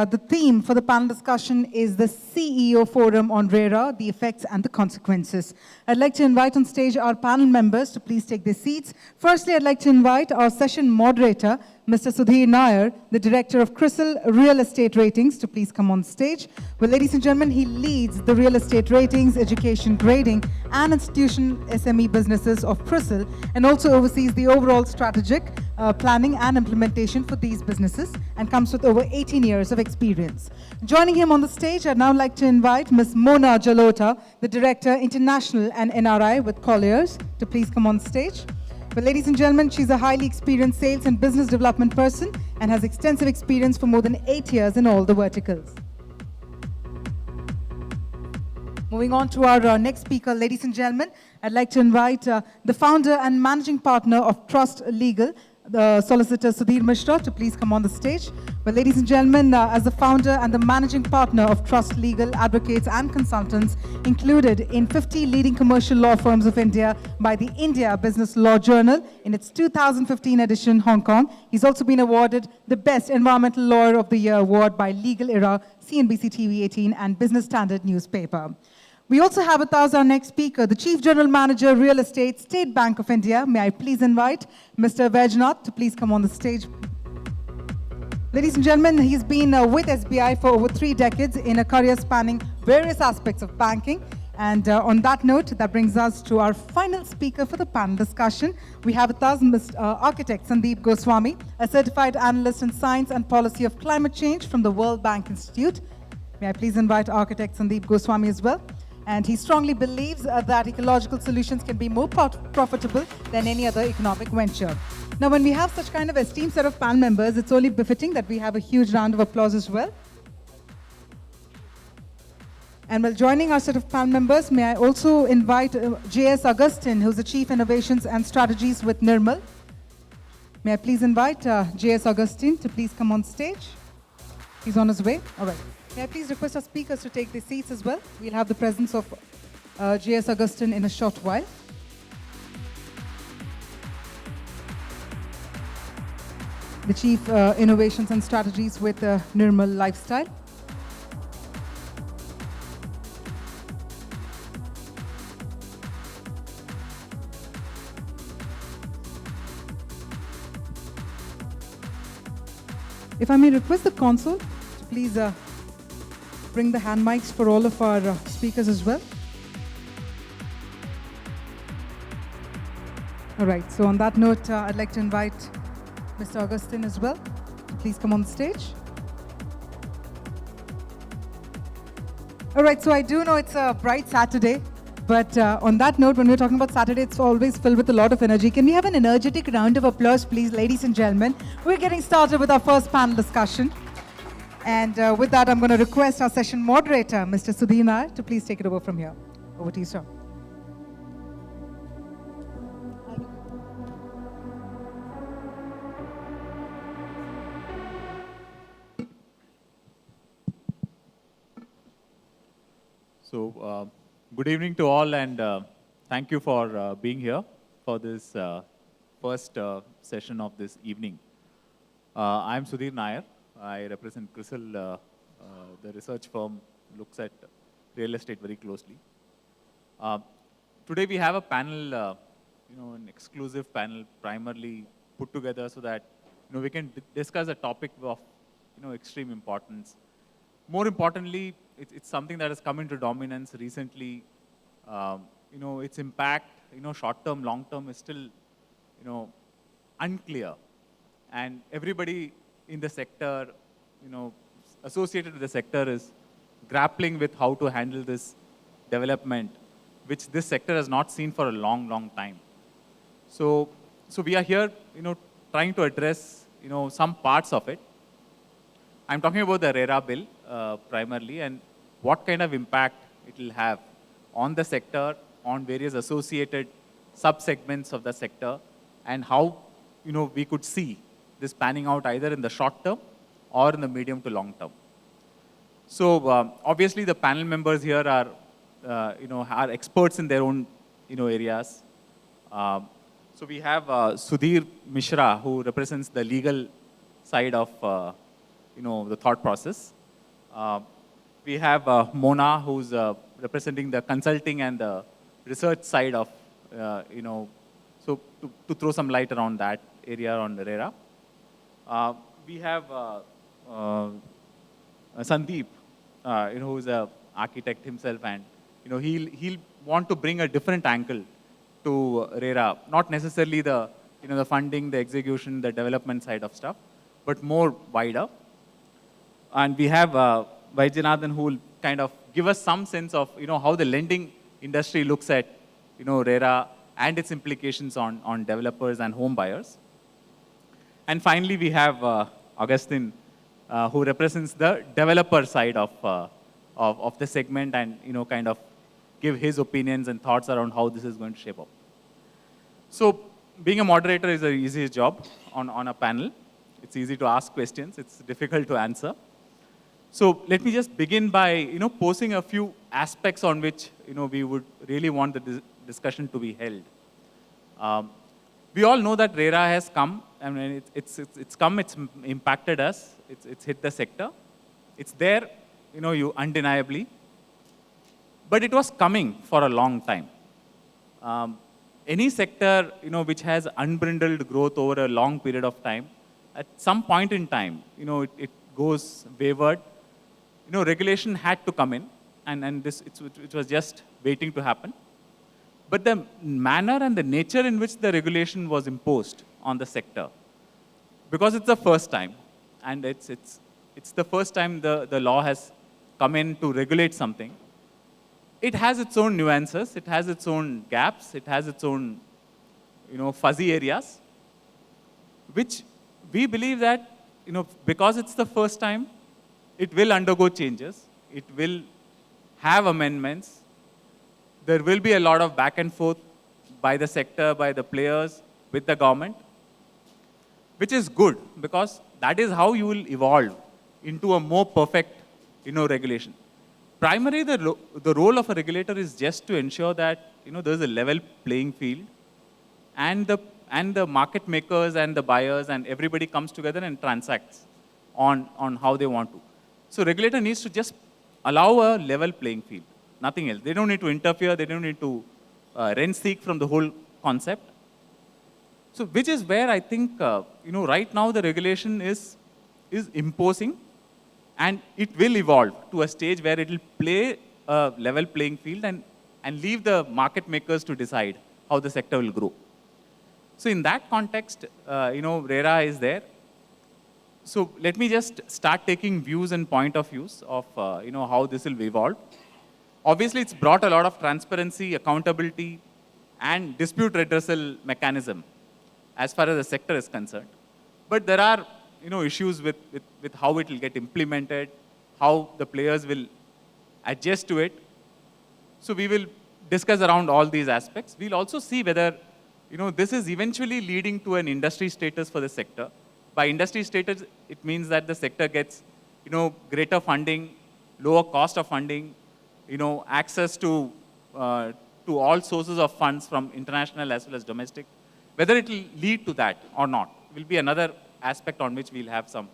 The theme for the panel discussion is the CEO Forum on RERA, the effects and the consequences. I'd like to invite on stage our panel members to please take their seats. Firstly, I'd like to invite our session moderator, Mr. Sudhir Nair, the Director of CRISIL Real Estate Ratings, to please come on stage. Well, ladies and gentlemen, he leads the real estate ratings, education grading, and institution SME businesses of CRISIL, and also oversees the overall strategic planning and implementation for these businesses, and comes with over 18 years of experience. Joining him on the stage, I'd now like to invite Ms. Mona Jalota, the Director, International and NRI with Colliers, to please come on stage. But ladies and gentlemen, she's a highly experienced sales and business development person and has extensive experience for more than 8 years in all the verticals. Moving on to our next speaker, ladies and gentlemen, I'd like to invite the founder and managing partner of Trust Legal, the solicitor Sudhir Mishra, to please come on the stage. Well, ladies and gentlemen, as the founder and the managing partner of Trust Legal, advocates and consultants included in 50 leading commercial law firms of India by the India Business Law Journal in its 2015 edition, Hong Kong. He's also been awarded the Best Environmental Lawyer of the Year award by Legal Era, CNBC TV 18, and Business Standard newspaper. We also have with us our next speaker, the Chief General Manager, Real Estate, State Bank of India. May I please invite Mr. Vajnath to please come on the stage. Ladies and gentlemen, he's been with SBI for over 3 decades in a career spanning various aspects of banking. And on that note, that brings us to our final speaker for the panel discussion. We have with us Mr. Architect Sandeep Goswami, a certified analyst in science and policy of climate change from the World Bank Institute. May I please invite Architect Sandeep Goswami as well. And he strongly believes that ecological solutions can be more profitable than any other economic venture. Now, when we have such kind of esteemed set of panel members, it's only befitting that we have a huge round of applause as well. And while joining our set of panel members, may I also invite J.S. Augustine, who's the Chief Innovations and Strategies with Nirmal. May I please invite J.S. Augustine to please come on stage. He's on his way. All right. May I please request our speakers to take their seats as well? We'll have the presence of J.S. Augustine in a short while. The Chief Innovations and Strategies with Nirmal Lifestyle. If I may request the console to please bring the hand mics for all of our speakers as well. All right, so on that note, I'd like to invite Mr. Augustine as well to please come on the stage. All right, so I do know it's a bright Saturday, but on that note, when we're talking about Saturday, it's always filled with a lot of energy. Can we have an energetic round of applause, please, ladies and gentlemen? We're getting started with our first panel discussion. And with that, I'm going to request our session moderator, Mr. Sudhir Nair, to please take it over from here. Over to you, sir. So, good evening to all, and thank you for being here for this first session of this evening. I'm Sudhir Nair. I represent CRISIL, the research firm looks at real estate very closely. Today we have a panel, an exclusive panel primarily put together so that we can discuss a topic of extreme importance. More importantly, it's something that has come into dominance recently. Its impact, short-term, long-term is still, unclear. And everybody in the sector, associated with the sector is grappling with how to handle this development, which this sector has not seen for a long, long time. So we are here, trying to address, some parts of it. I'm talking about the RERA bill primarily and what kind of impact it will have on the sector, on various associated sub-segments of the sector, and how, we could see this panning out either in the short term or in the medium to long term. So obviously the panel members here are, are experts in their own, areas. So we have Sudhir Mishra, who represents the legal side of the thought process. Uh, we have Mona, who's representing the consulting and the research side of, so to throw some light around that area on RERA. We have Sandeep, who's an architect himself, and he'll want to bring a different angle to RERA, not necessarily the the funding, the execution, the development side of stuff, but more wider. And we have Vaijanathan, who will kind of give us some sense of how the lending industry looks at RERA and its implications on developers and home buyers. And finally, we have Augustine, who represents the developer side of the segment, and kind of give his opinions and thoughts around how this is going to shape up. So being a moderator is the easiest job on a panel. It's easy to ask questions. It's difficult to answer. So let me just begin by posing a few aspects on which we would really want the discussion to be held. We all know that RERA has come. I mean, it's come. It's impacted us. It's hit the sector. It's there, you undeniably. But it was coming for a long time. Any sector, which has unbrindled growth over a long period of time, at some point in time, it goes wayward. Regulation had to come in, and it was just waiting to happen. But the manner and the nature in which the regulation was imposed on the sector, because it's the first time, and it's the first time the law has come in to regulate something, it has its own nuances, it has its own gaps, it has its own fuzzy areas, which we believe that because it's the first time, it will undergo changes, it will have amendments, there will be a lot of back and forth by the sector, by the players, with the government, which is good, because that is how you will evolve into a more perfect regulation. Primarily, the role of a regulator is just to ensure that there's a level playing field, and the market makers and the buyers and everybody comes together and transacts on how they want to. So regulator needs to just allow a level playing field, nothing else. They don't need to interfere. They don't need to rent seek from the whole concept. So which is where I think right now the regulation is imposing. And it will evolve to a stage where it will play a level playing field and leave the market makers to decide how the sector will grow. So in that context, RERA is there. So let me just start taking views and point of views of how this will evolve. Obviously, it's brought a lot of transparency, accountability, and dispute redressal mechanism as far as the sector is concerned. But there are issues with how it will get implemented, how the players will adjust to it. So we will discuss around all these aspects. We'll also see whether this is eventually leading to an industry status for the sector. By industry status, it means that the sector gets greater funding, lower cost of funding, access to all sources of funds from international as well as domestic. Whether it will lead to that or not will be another aspect on which we'll have some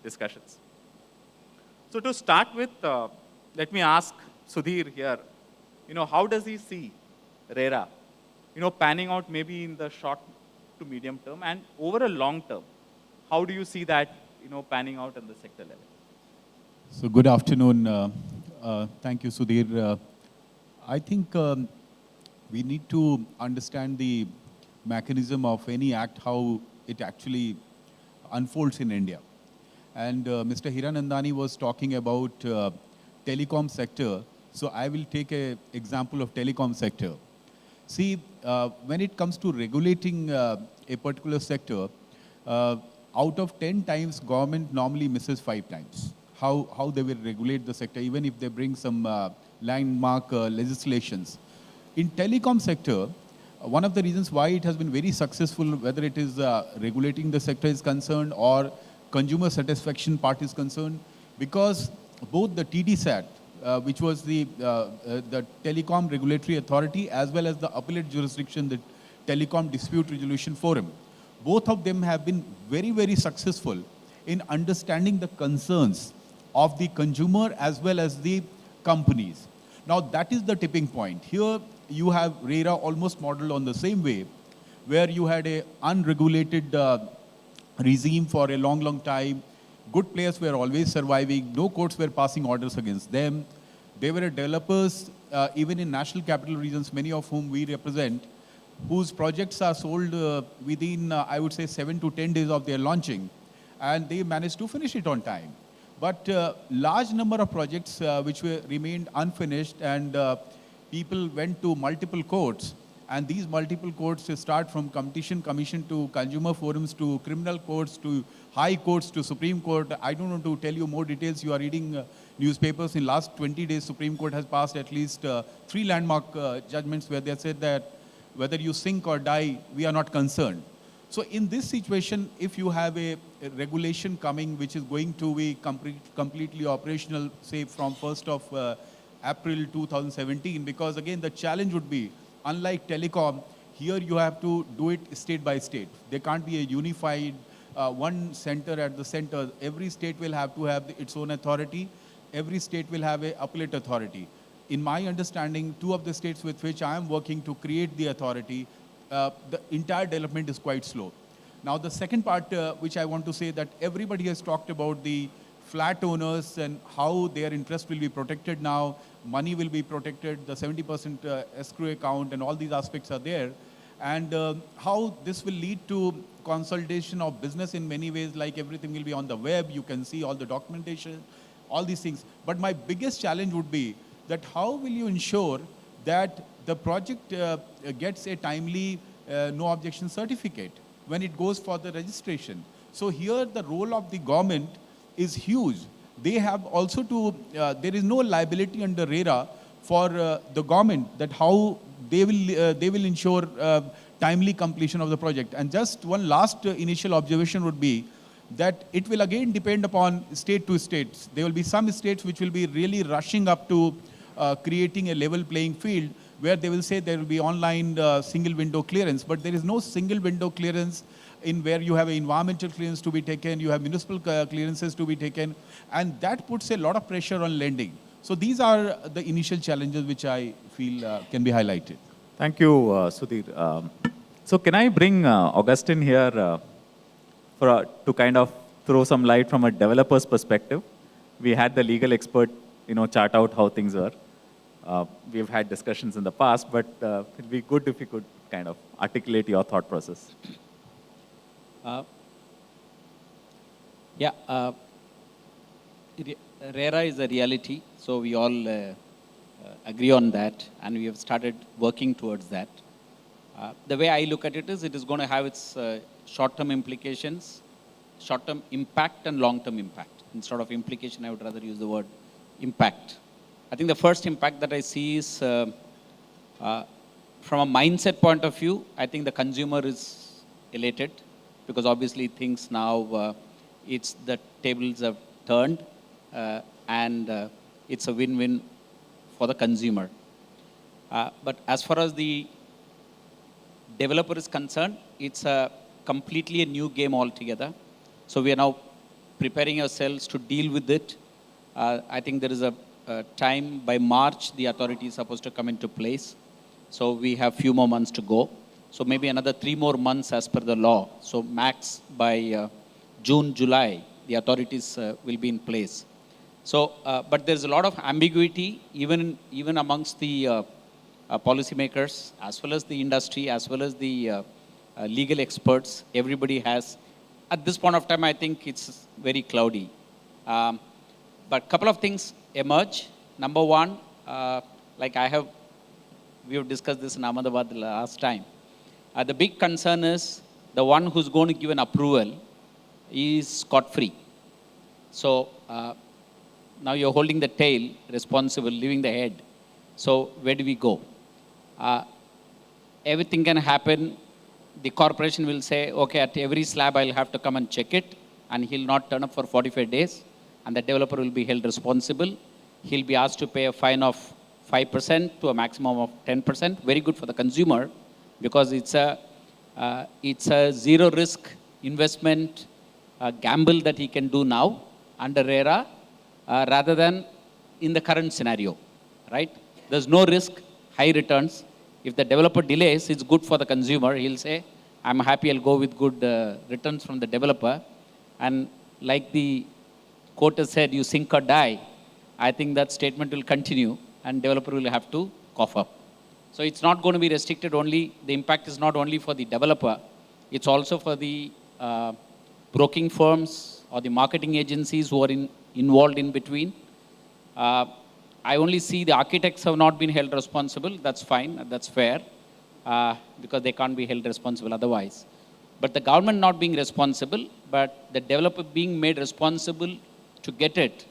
discussions. So to start with, let me ask Sudhir here, how does he see RERA, panning out maybe in the short to medium term, and over a long term, how do you see that, panning out on the sector level? So good afternoon. Thank you, Sudhir. I think we need to understand the mechanism of any act, how it actually unfolds in India. And Mr. Hiranandani was talking about telecom sector. So I will take an example of telecom sector. See, when it comes to regulating a particular sector, out of 10 times, government normally misses 5 times. How they will regulate the sector, even if they bring some landmark legislations. In telecom sector, one of the reasons why it has been very successful, whether it is regulating the sector is concerned or consumer satisfaction part is concerned, because both the TDSAT, which was the Telecom Regulatory Authority, as well as the appellate jurisdiction, the Telecom Dispute Resolution Forum, both of them have been very, very successful in understanding the concerns of the consumer as well as the companies. Now that is the tipping point. Here you have RERA almost modeled on the same way, where you had a unregulated regime for a long, long time. Good players were always surviving. No courts were passing orders against them. They were developers, even in national capital regions, many of whom we represent, whose projects are sold within, I would say, 7 to 10 days of their launching. And they managed to finish it on time. But large number of projects which were remained unfinished, and people went to multiple courts. And these multiple courts start from competition commission to consumer forums to criminal courts to high courts to Supreme Court. I don't want to tell you more details. You are reading newspapers. In last 20 days, Supreme Court has passed at least 3 landmark judgments where they said that whether you sink or die, we are not concerned. So in this situation, if you have a regulation coming which is going to be completely operational, say from 1st of April 2017, because again, the challenge would be, unlike telecom, here you have to do it state by state. There can't be a unified one center at the center. Every state will have to have its own authority. Every state will have a appellate authority. In my understanding, 2 of the states with which I am working to create the authority, the entire development is quite slow. Now, the second part which I want to say, that everybody has talked about the flat owners and how their interest will be protected now, money will be protected, the 70% escrow account and all these aspects are there. And how this will lead to consolidation of business in many ways, like everything will be on the web, you can see all the documentation, all these things. But my biggest challenge would be that how will you ensure that the project gets a timely no objection certificate when it goes for the registration. So here the role of the government is huge. They have also to, there is no liability under RERA for the government, that how they will ensure timely completion of the project. And just one last initial observation would be that it will again depend upon state to state. There will be some states which will be really rushing up to creating a level playing field, where they will say there will be online single window clearance, but there is no single window clearance in where you have an environmental clearance to be taken, you have municipal clearances to be taken, and that puts a lot of pressure on lending. So these are the initial challenges which I feel can be highlighted. Thank you, Sudhir. So can I bring Augustine here to kind of throw some light from a developer's perspective? We had the legal expert, chart out how things were. We've had discussions in the past, but it'd be good if you could kind of articulate your thought process. RERA is a reality, so we all agree on that, and we have started working towards that. The way I look at it is going to have its short-term implications, short-term impact and long-term impact. Instead of implication, I would rather use the word impact. I think the first impact that I see is from a mindset point of view, I think the consumer is elated, because obviously things now, the tables have turned, and it's a win-win for the consumer. But as far as the developer is concerned, it's completely a new game altogether. So we are now preparing ourselves to deal with it. I think there is a time by March, the authority is supposed to come into place. So we have few more months to go. So maybe another 3 more months as per the law. So max by June, July, the authorities will be in place. So, but there's a lot of ambiguity even amongst the policymakers, as well as the industry, as well as the legal experts. Everybody has, at this point of time, I think it's very cloudy. But a couple of things emerge. Number one, we have discussed this in Ahmedabad the last time. The big concern is the one who's going to give an approval is scot-free. So now you're holding the tail, responsible, leaving the head. So where do we go? Everything can happen. The corporation will say, okay, at every slab I'll have to come and check it, and he'll not turn up for 45 days, and the developer will be held responsible. He'll be asked to pay a fine of 5% to a maximum of 10%. Very good for the consumer, because it's a zero risk investment gamble that he can do now under RERA rather than in the current scenario, right? There's no risk, high returns. If the developer delays, it's good for the consumer. He'll say, I'm happy, I'll go with good returns from the developer. And like the quote has said, you sink or die. I think that statement will continue and developer will have to cough up. So it's not going to be restricted only, the impact is not only for the developer, it's also for the broking firms or the marketing agencies who are involved in between. I only see the architects have not been held responsible. That's fine, that's fair, because they can't be held responsible otherwise. But the government not being responsible, but the developer being made responsible to get it,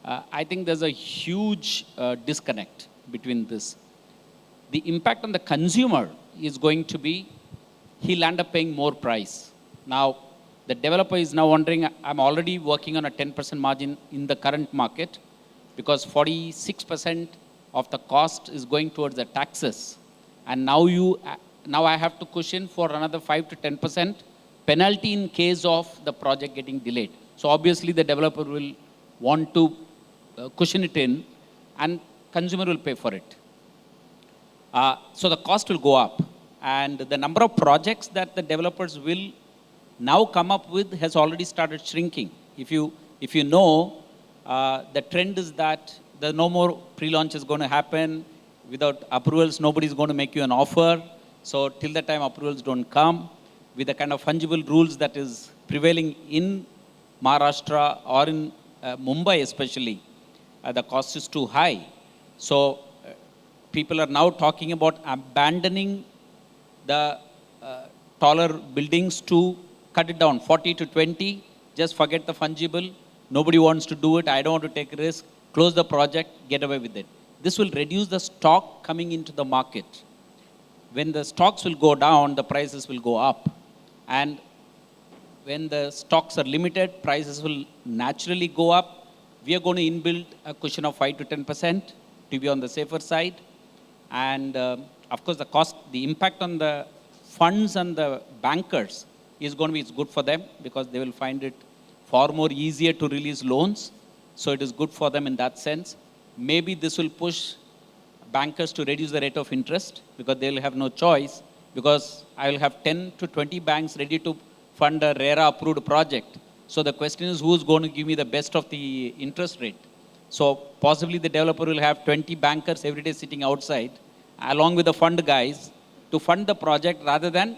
I think there's a huge disconnect between this. The impact on the consumer is going to be, he'll end up paying more price. Now, the developer is now wondering, I'm already working on a 10% margin in the current market because 46% of the cost is going towards the taxes. And now I have to cushion for another 5 to 10% penalty in case of the project getting delayed. So obviously the developer will want to cushion it in and consumer will pay for it. So the cost will go up and the number of projects that the developers will now come up with has already started shrinking. If you know, the trend is that there no more pre-launch is going to happen. Without approvals, nobody's going to make you an offer. So till the time approvals don't come, with the kind of fungible rules that is prevailing in Maharashtra or in Mumbai especially, the cost is too high. So people are now talking about abandoning the taller buildings to cut it down, 40 to 20, just forget the fungible, nobody wants to do it, I don't want to take a risk, close the project, get away with it. This will reduce the stock coming into the market. When the stocks will go down, the prices will go up. And when the stocks are limited, prices will naturally go up. We are going to inbuild a cushion of 5 to 10% to be on the safer side. And of course, the impact on the funds and the bankers is going to be good for them because they will find it far more easier to release loans. So it is good for them in that sense. Maybe this will push bankers to reduce the rate of interest because they will have no choice, because I will have 10 to 20 banks ready to fund a RERA approved project. So the question is, who's going to give me the best of the interest rate? So possibly the developer will have 20 bankers every day sitting outside along with the fund guys to fund the project rather than